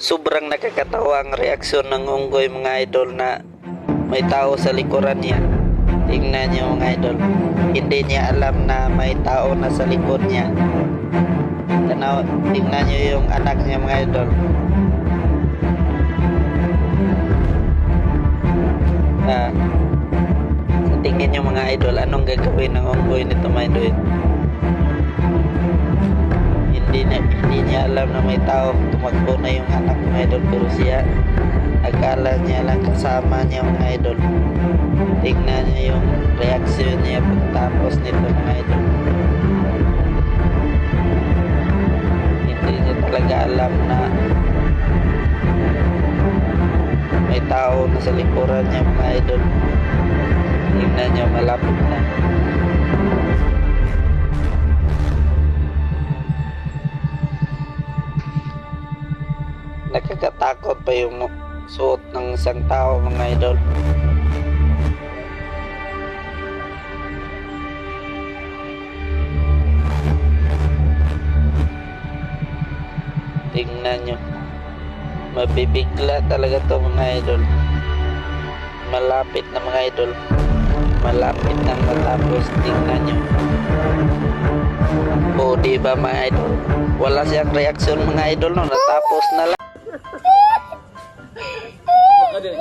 Sobrang nakakatawa ang reaksyon ng unggoy mga idol na may tao sa likuran niya. Tingnan niyo mga idol. Hindi niya alam na may tao na sa likod niya. Tingnan niyo yung anak niya mga idol. Sa tingin niyo mga idol, anong gagawin ng unggoy nito mga idol? Hindi niya alam na may tao. Tumakbo na yung anak mga idol, pero siya akala niya lang kasama niya mga idol. Tingnan niya yung reaksyon niya pagtapos nito mga idol. Hindi niya talaga alam na may tao na sa likuran niya mga idol. Tingnan niya, malapit na. Nakakatakot pa yung suot ng isang tao mga idol. Tingnan nyo, mabibigla talaga to mga idol. Malapit na mga idol, malapit na matapos. Tingnan nyo. O diba mga idol, wala siyang reaksyon mga idol, no? Natapos na lang. Ada